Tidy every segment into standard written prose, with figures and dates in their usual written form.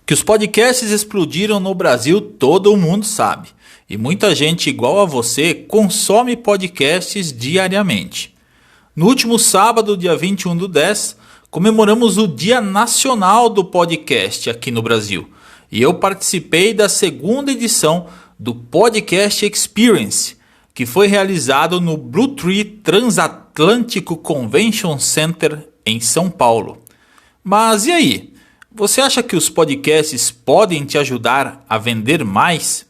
Que os podcasts explodiram no Brasil, todo mundo sabe. E muita gente igual a você consome podcasts diariamente. No último sábado, dia 21/10, comemoramos o Dia Nacional do Podcast aqui no Brasil. E eu participei da segunda edição do Podcast Experience, que foi realizado no Blue Tree Transatlântico Convention Center em São Paulo. Mas e aí? Você acha que os podcasts podem te ajudar a vender mais?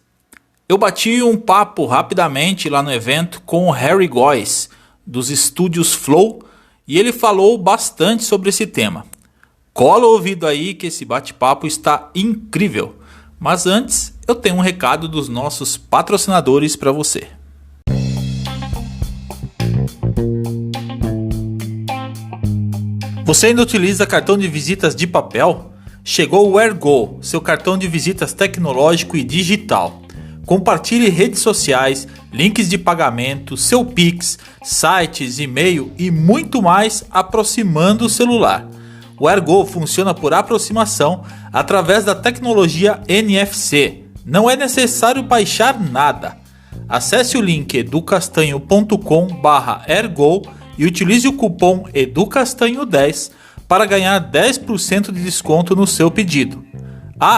Eu bati um papo rapidamente lá no evento com o Harry Góes, dos estúdios Flow, e ele falou bastante sobre esse tema. Cola o ouvido aí que esse bate-papo está incrível. Mas antes, eu tenho um recado dos nossos patrocinadores para você. Você ainda utiliza cartão de visitas de papel? Chegou o AirGo, seu cartão de visitas tecnológico e digital. Compartilhe redes sociais, links de pagamento, seu Pix, sites, e-mail e muito mais aproximando o celular. O AirGo funciona por aproximação através da tecnologia NFC. Não é necessário baixar nada. Acesse o link educastanho.com/AirGo e utilize o cupom EDUCASTANHO10 para ganhar 10% de desconto no seu pedido.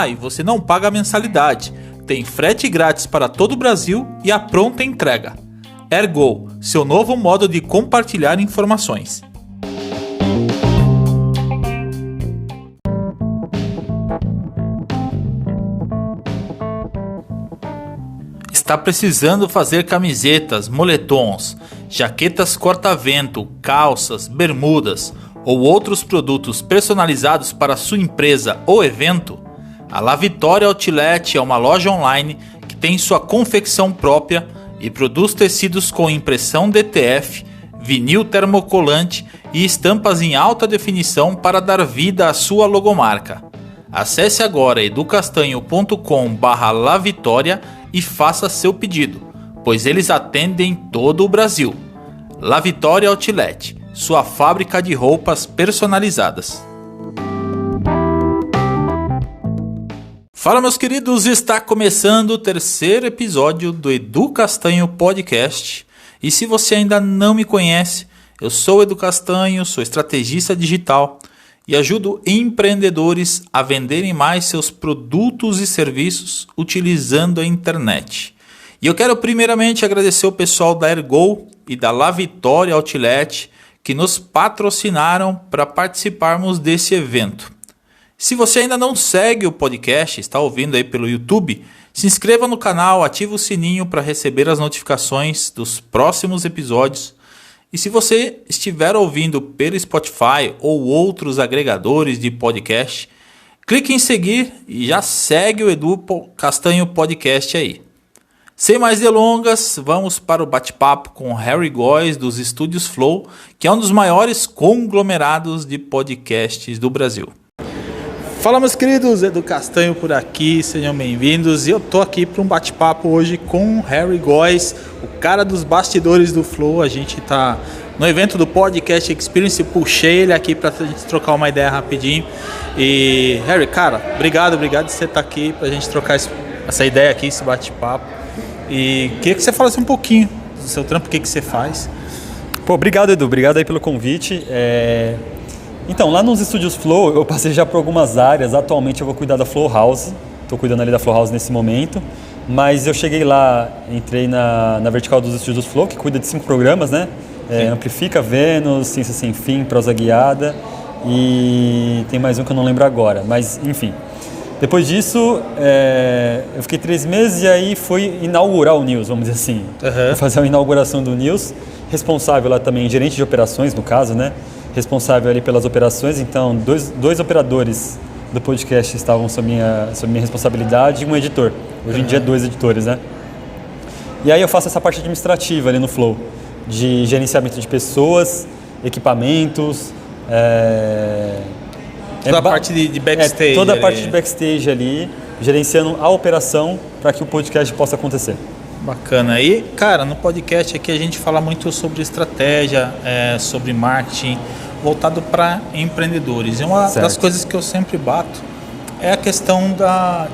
E você não paga a mensalidade. Tem frete grátis para todo o Brasil e a pronta entrega. AirGo, seu novo modo de compartilhar informações. Está precisando fazer camisetas, moletons, jaquetas corta-vento, calças, bermudas ou outros produtos personalizados para sua empresa ou evento? A La Vitória Outlet é uma loja online que tem sua confecção própria e produz tecidos com impressão DTF, vinil termocolante e estampas em alta definição para dar vida à sua logomarca. Acesse agora educastanho.com/lavitoria e faça seu pedido, pois eles atendem todo o Brasil. La Vitória Outlet, sua fábrica de roupas personalizadas. Fala, meus queridos, está começando o terceiro episódio do Edu Castanho Podcast. E se você ainda não me conhece, eu sou o Edu Castanho, sou estrategista digital e ajudo empreendedores a venderem mais seus produtos e serviços utilizando a internet. E eu quero primeiramente agradecer o pessoal da AirGo e da La Vitória Outlet que nos patrocinaram para participarmos desse evento. Se você ainda não segue o podcast, está ouvindo aí pelo YouTube, se inscreva no canal, ative o sininho para receber as notificações dos próximos episódios. E se você estiver ouvindo pelo Spotify ou outros agregadores de podcast, clique em seguir e já segue o Edu Castanho Podcast aí. Sem mais delongas, vamos para o bate-papo com Harry Góes dos estúdios Flow, que é um dos maiores conglomerados de podcasts do Brasil. Fala, meus queridos, Edu Castanho por aqui, sejam bem-vindos. E eu tô aqui para um bate-papo hoje com Harry Góes, o cara dos bastidores do Flow. A gente tá no evento do Podcast Experience, puxei ele aqui para a gente trocar uma ideia rapidinho. E Harry, cara, obrigado de você estar aqui para a gente trocar essa ideia aqui, esse bate-papo. E queria que você falasse um pouquinho do seu trampo, o que você faz. Obrigado, Edu, obrigado aí pelo convite. Então, lá nos estúdios Flow, eu passei já por algumas áreas. Atualmente eu vou cuidar da Flow House. Estou cuidando ali da Flow House nesse momento. Mas eu cheguei lá, entrei na vertical dos estúdios Flow, que cuida de 5 programas, né? Amplifica, Vênus, Ciência Sem Fim, Prosa Guiada. E tem mais um que eu não lembro agora. Mas, enfim. Depois disso, eu fiquei 3 meses e aí fui inaugurar o News, vamos dizer assim. Fui fazer a inauguração do News. Responsável lá também, gerente de operações, no caso, né? Responsável ali pelas operações, então dois operadores do podcast estavam sob minha responsabilidade e um editor. Hoje em dia 2 editores, né? E aí eu faço essa parte administrativa ali no Flow, de gerenciamento de pessoas, equipamentos, toda a parte de backstage. Toda a parte de backstage ali, gerenciando a operação para que o podcast possa acontecer. Bacana. E, cara, no podcast aqui a gente fala muito sobre estratégia, sobre marketing, voltado para empreendedores. E uma das coisas que eu sempre bato é a questão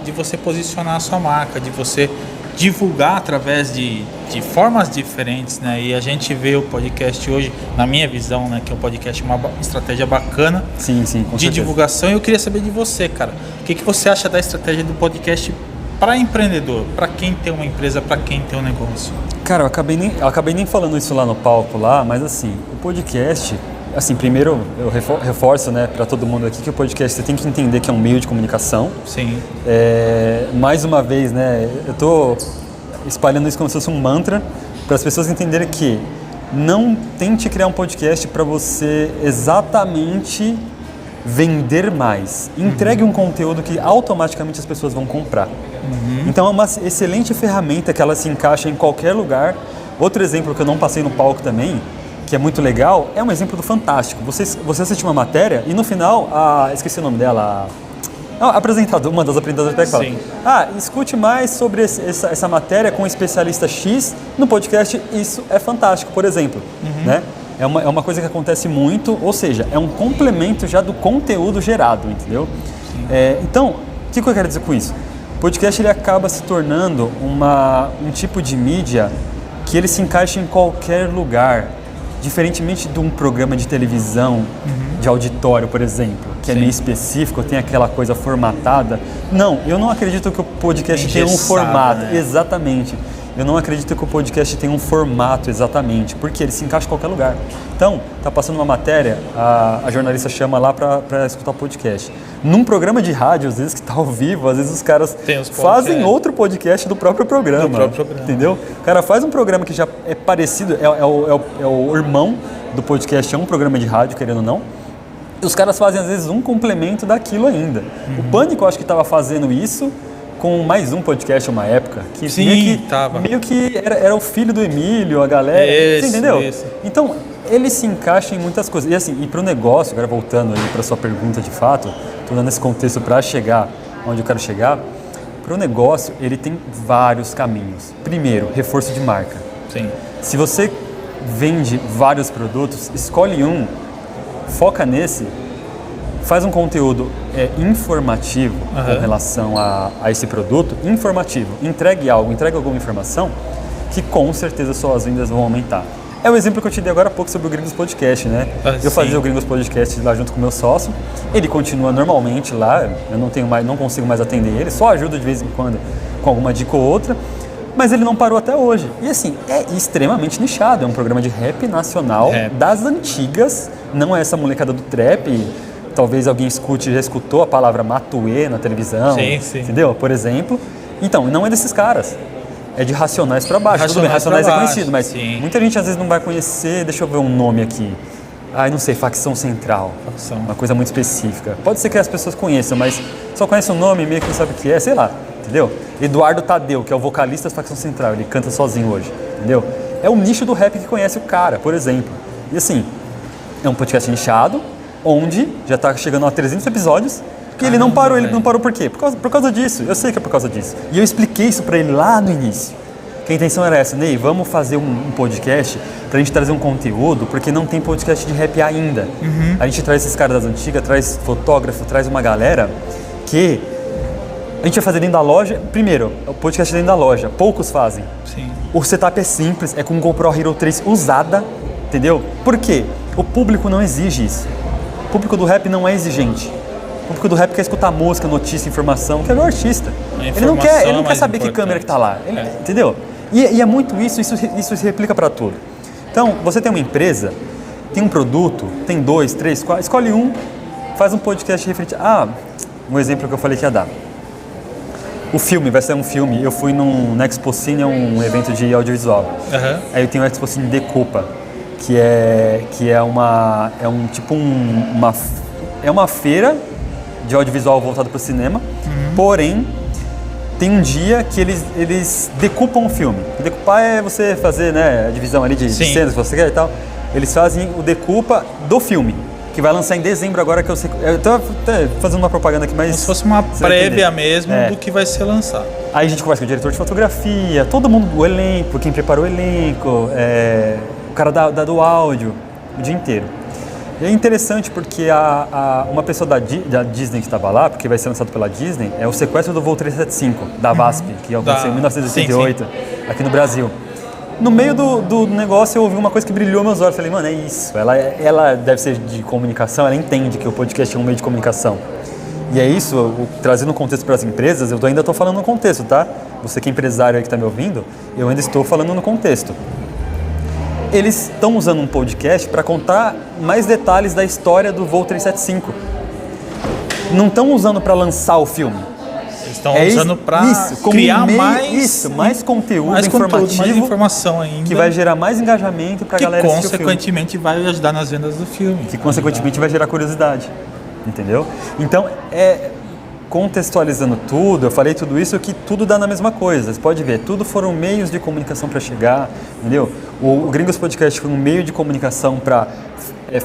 de você posicionar a sua marca, de você divulgar através de formas diferentes, né? E a gente vê o podcast hoje, na minha visão, né, que o podcast é uma estratégia bacana sim, com de certeza. divulgação. E eu queria saber de você, cara, o que você acha da estratégia do podcast para empreendedor, para quem tem uma empresa, para quem tem um negócio? Cara, eu acabei nem falando isso lá no palco lá, mas assim, o podcast, assim, primeiro eu reforço, né, para todo mundo aqui que o podcast você tem que entender que é um meio de comunicação. Sim. Mais uma vez, né, eu tô espalhando isso como se fosse um mantra para as pessoas entenderem que não tente criar um podcast para você exatamente vender mais. Entregue um conteúdo que automaticamente as pessoas vão comprar. Então é uma excelente ferramenta que ela se encaixa em qualquer lugar. Outro exemplo que eu não passei no palco também, que é muito legal, é um exemplo do Fantástico. Você assiste uma matéria e no final, esqueci o nome dela, uma das apresentadoras até que fala, escute mais sobre essa matéria com o especialista X no podcast Isso é Fantástico, por exemplo. Né? É uma coisa que acontece muito, ou seja, é um complemento já do conteúdo gerado, entendeu? Então, o que eu quero dizer com isso? O podcast ele acaba se tornando um tipo de mídia que ele se encaixa em qualquer lugar, diferentemente de um programa de televisão, de auditório, por exemplo, que é meio específico, tem aquela coisa formatada. Não, eu não acredito que o podcast tenha um formato. Né? Exatamente. Eu não acredito que o podcast tenha um formato exatamente, porque ele se encaixa em qualquer lugar. Então, tá passando uma matéria, a jornalista chama lá para escutar o podcast. Num programa de rádio, às vezes que tá ao vivo, às vezes os caras fazem outro podcast do próprio programa. Entendeu? O cara faz um programa que já é parecido, é o irmão do podcast, é um programa de rádio, querendo ou não. E os caras fazem, às vezes, um complemento daquilo ainda. O Pânico, eu acho que estava fazendo isso com mais um podcast uma época, que meio que era o filho do Emílio, a galera, você entendeu? Então, ele se encaixa em muitas coisas. E assim, para o negócio, agora voltando aí para sua pergunta de fato, estou dando esse contexto para chegar onde eu quero chegar, para o negócio, ele tem vários caminhos. Primeiro, reforço de marca. Sim. Se você vende vários produtos, escolhe um, foca nesse, faz um conteúdo informativo com relação a esse produto, informativo, entregue alguma informação que com certeza suas vendas vão aumentar. É o exemplo que eu te dei agora há pouco sobre o Gringos Podcast, né? Eu fazia o Gringos Podcast lá junto com o meu sócio, ele continua normalmente lá, eu não consigo mais atender ele, só ajudo de vez em quando com alguma dica ou outra, mas ele não parou até hoje. E assim, é extremamente nichado, é um programa de rap nacional das antigas, não é essa molecada do trap. Talvez alguém já escutou a palavra Matuê na televisão, entendeu? Por exemplo. Então, não é desses caras. É de Racionais pra baixo. Tudo bem, Racionais é conhecido, mas muita gente às vezes não vai conhecer. Deixa eu ver um nome aqui. Não sei, Facção Central. Uma coisa muito específica. Pode ser que as pessoas conheçam, mas só conhece o nome, meio que não sabe o que é, sei lá, entendeu? Eduardo Tadeu, que é o vocalista da Facção Central, ele canta sozinho hoje, entendeu? É o nicho do rap que conhece o cara, por exemplo. E assim, é um podcast nichado, onde já está chegando a 300 episódios, que ele não parou. Ele não parou por quê? Por causa disso. Eu sei que é por causa disso. E eu expliquei isso para ele lá no início. Que a intenção era essa, Ney, vamos fazer um podcast pra gente trazer um conteúdo, porque não tem podcast de rap ainda. A gente traz esses caras das antigas, traz fotógrafo, traz uma galera que a gente vai fazer dentro da loja. Primeiro, o podcast dentro da loja, poucos fazem. O setup é simples, é com GoPro Hero 3 usada, entendeu? Por quê? O público não exige isso. O público do rap não é exigente. O público do rap quer escutar música, notícia, informação, quer ver o artista. Ele não quer saber que câmera que tá lá, entendeu? E é muito isso se replica para tudo. Então, você tem uma empresa, tem um produto, tem 2, 3, 4, escolhe um, faz um podcast referente. Um exemplo que eu falei que ia dar. O filme, vai ser um filme. Eu fui na Expo Cine, um evento de audiovisual. Aí eu tenho a Expo Cine Decopa, que é uma feira de audiovisual voltada para o cinema, porém tem um dia que eles decupam o filme. Decupar é você fazer, né, a divisão ali de cenas que você quer e tal. Eles fazem o decupa do filme, que vai lançar em dezembro agora, que eu sei. Eu tô até fazendo uma propaganda aqui, mas como se fosse uma prévia mesmo do que vai ser lançado. Aí a gente conversa com o diretor de fotografia, todo mundo, o elenco, quem preparou o elenco, o cara do áudio, o dia inteiro. E é interessante porque uma pessoa da Disney que estava lá, porque vai ser lançado pela Disney, é o sequestro do voo 375, da VASP, que aconteceu em 1988, aqui no Brasil. No meio do negócio eu ouvi uma coisa que brilhou meus olhos. Falei, mano, é isso. Ela deve ser de comunicação, ela entende que o podcast é um meio de comunicação. E é isso, trazendo um contexto para as empresas, eu ainda estou falando no contexto, tá? Você que é empresário aí que está me ouvindo, eu ainda estou falando no contexto. Eles estão usando um podcast para contar mais detalhes da história do voo 375. Não estão usando para lançar o filme. Eles estão usando para criar mais conteúdo informativo, mais informação ainda. Que vai gerar mais engajamento para a galera assistir o filme. Que consequentemente vai ajudar nas vendas do filme. Que consequentemente vai gerar curiosidade. Entendeu? Então, contextualizando tudo, eu falei tudo isso que tudo dá na mesma coisa. Você pode ver, tudo foram meios de comunicação para chegar, entendeu? O Gringos Podcast foi um meio de comunicação para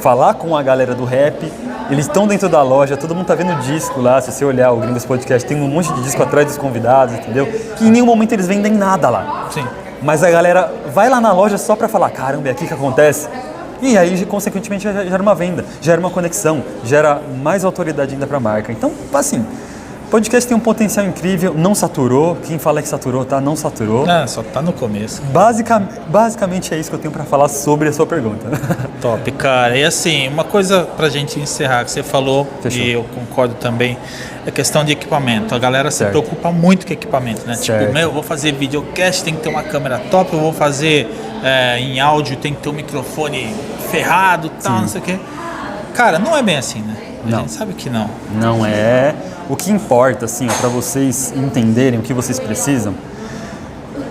falar com a galera do rap. Eles estão dentro da loja, todo mundo tá vendo disco lá. Se você olhar o Gringos Podcast, tem um monte de disco atrás dos convidados, entendeu? Que em nenhum momento eles vendem nada lá. Sim. Mas a galera vai lá na loja só para falar, caramba, é aqui que acontece. E aí, consequentemente, gera uma venda, gera uma conexão, gera mais autoridade ainda para a marca. Então, assim, podcast tem um potencial incrível, não saturou. Quem fala que saturou, tá? Não saturou. Só tá no começo. Basicamente é isso que eu tenho para falar sobre a sua pergunta. Top, cara. E assim, uma coisa pra gente encerrar, que você falou, Fechou. E eu concordo também, é a questão de equipamento. A galera se preocupa muito com equipamento, né? Certo. Tipo, eu vou fazer videocast, tem que ter uma câmera top, eu vou fazer em áudio, tem que ter um microfone ferrado, tal, não sei o quê. Cara, não é bem assim, né? A gente sabe que não. Não é. O que importa, assim, para vocês entenderem o que vocês precisam,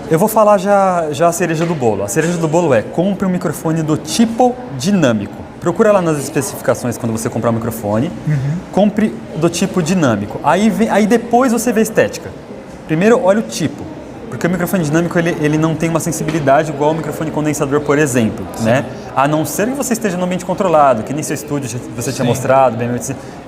eu vou falar já a cereja do bolo. A cereja do bolo compre um microfone do tipo dinâmico. Procura lá nas especificações quando você comprar um microfone. Compre do tipo dinâmico. Aí depois você vê a estética. Primeiro, olha o tipo. Porque o microfone dinâmico ele não tem uma sensibilidade igual ao microfone condensador, por exemplo, né? A não ser que você esteja no ambiente controlado, que nem seu estúdio você tinha mostrado, bem,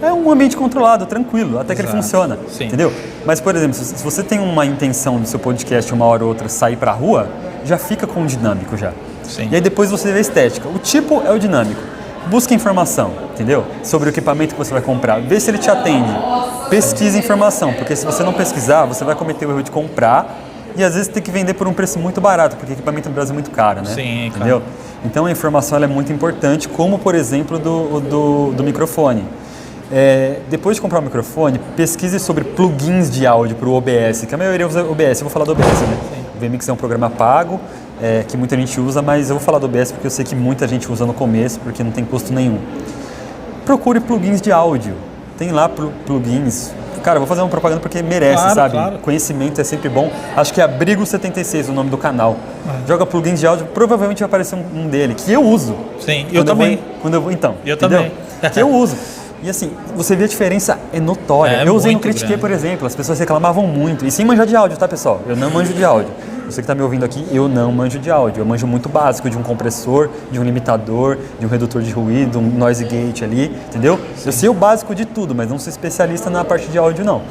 é um ambiente controlado, tranquilo, até que ele funciona, entendeu? Mas, por exemplo, se você tem uma intenção do seu podcast uma hora ou outra sair para a rua, já fica com o dinâmico já. Sim. E aí depois você vê a estética. O tipo é o dinâmico. Busca informação, entendeu? Sobre o equipamento que você vai comprar. Vê se ele te atende. Pesquisa informação, porque se você não pesquisar, você vai cometer o erro de comprar e às vezes tem que vender por um preço muito barato, porque equipamento no Brasil é muito caro, né? Sim, entendeu? Claro. Então a informação ela é muito importante, como por exemplo do microfone. Depois de comprar o microfone, pesquise sobre plugins de áudio para o OBS, que a maioria usa OBS. Eu vou falar do OBS, né? O VMix é um programa pago, que muita gente usa, mas eu vou falar do OBS porque eu sei que muita gente usa no começo, porque não tem custo nenhum. Procure plugins de áudio. Tem lá plugins. Cara, eu vou fazer uma propaganda porque merece, sabe? Claro. Conhecimento é sempre bom. Acho que é Abrigo76 o nome do canal. Joga plugins de áudio, provavelmente vai aparecer um dele, que eu uso. Sim, eu também. Então, eu entendeu? também. Que eu uso. E assim, você vê a diferença é notória. Eu usei no Critique, por exemplo, as pessoas reclamavam muito. E sem manjar de áudio, tá, pessoal? Eu não manjo de áudio. Você que está me ouvindo aqui, eu não manjo de áudio. Eu manjo muito básico de um compressor, de um limitador, de um redutor de ruído, um noise gate ali, entendeu? Sim. Eu sei o básico de tudo, mas não sou especialista na parte de áudio, não.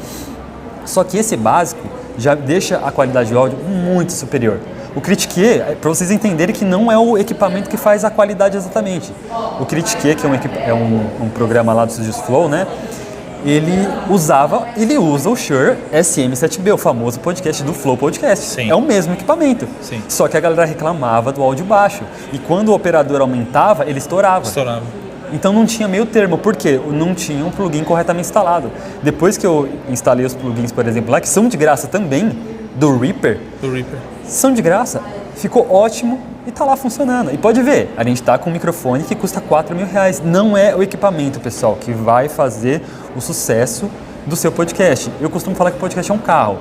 Só que esse básico já deixa a qualidade de áudio muito superior. O Critique, para vocês entenderem que não é o equipamento que faz a qualidade exatamente. O Critique, que é um programa lá do Studios Flow, né? Ele usa o Shure SM7B, o famoso podcast do Flow Podcast. Sim. É o mesmo equipamento. Sim. Só que a galera reclamava do áudio baixo. E quando o operador aumentava, ele estourava. Então não tinha meio termo, porque não tinha um plugin corretamente instalado. Depois que eu instalei os plugins, por exemplo, lá, que são de graça também, do Reaper. São de graça. Ficou ótimo e tá lá funcionando. E pode ver, a gente tá com um microfone que custa R$4.000. Não é o equipamento, pessoal, que vai fazer o sucesso do seu podcast. Eu costumo falar que o podcast é um carro.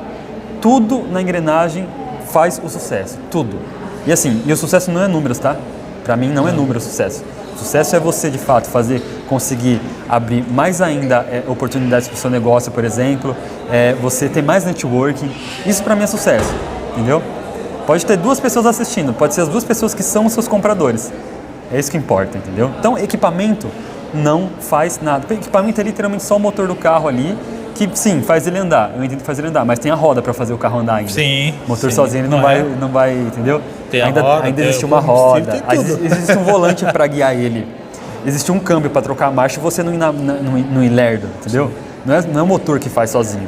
Tudo na engrenagem faz o sucesso. Tudo. E assim, o sucesso não é números, tá? Pra mim não é número o sucesso. O sucesso é você, de fato, conseguir abrir mais ainda oportunidades para o seu negócio, por exemplo. Você ter mais networking. Isso pra mim é sucesso, entendeu? Pode ter 2 pessoas assistindo, pode ser as 2 pessoas que são os seus compradores. É isso que importa, entendeu? Então, equipamento não faz nada. O equipamento é literalmente só o motor do carro ali, que sim, faz ele andar. Eu entendo que faz ele andar, mas tem a roda para fazer o carro andar ainda. Sim. O motor sozinho ele não vai, entendeu? Tem ainda existe uma roda, existe um volante para guiar ele. existir um câmbio para trocar a marcha e você não ir lerdo, entendeu? Não é o motor que faz sozinho.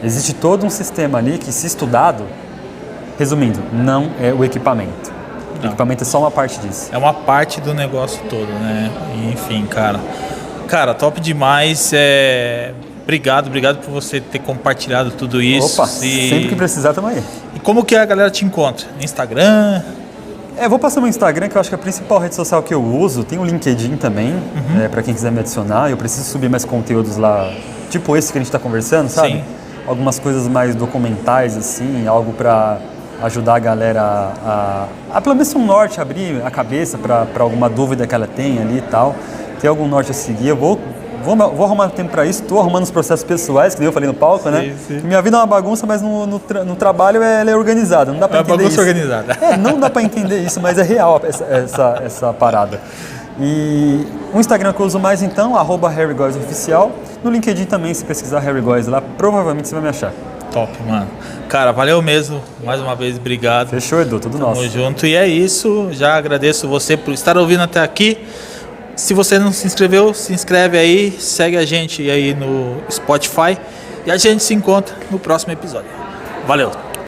Existe todo um sistema ali que, se estudado, resumindo, não é o equipamento. O equipamento é só uma parte disso. É uma parte do negócio todo, né? Enfim, cara. Cara, top demais. Obrigado por você ter compartilhado tudo isso. Opa, sempre que precisar, tamo aí. E como que a galera te encontra? No Instagram? Vou passar meu Instagram, que eu acho que é a principal rede social que eu uso. Tem o LinkedIn também, para quem quiser me adicionar. Eu preciso subir mais conteúdos lá, tipo esse que a gente está conversando, sabe? Sim. Algumas coisas mais documentais, assim, algo para ajudar a galera a pelo menos um norte, abrir a cabeça para alguma dúvida que ela tem ali e tal. Ter algum norte a seguir. Eu vou arrumar tempo para isso. Estou arrumando os processos pessoais, que eu falei no palco, né? Sim. Minha vida é uma bagunça, mas no trabalho ela é organizada. Não dá para entender isso. É uma bagunça organizada. Não dá para entender isso, mas é real essa parada. E o Instagram que eu uso mais, então, @HarryGoesOficial. No LinkedIn também, se pesquisar Harry Goes lá, provavelmente você vai me achar. Top, mano. Cara, valeu mesmo. Mais uma vez, obrigado. Fechou, Edu. Tudo nosso. Tamo junto. E é isso. Já agradeço você por estar ouvindo até aqui. Se você não se inscreveu, se inscreve aí. Segue a gente aí no Spotify. E a gente se encontra no próximo episódio. Valeu.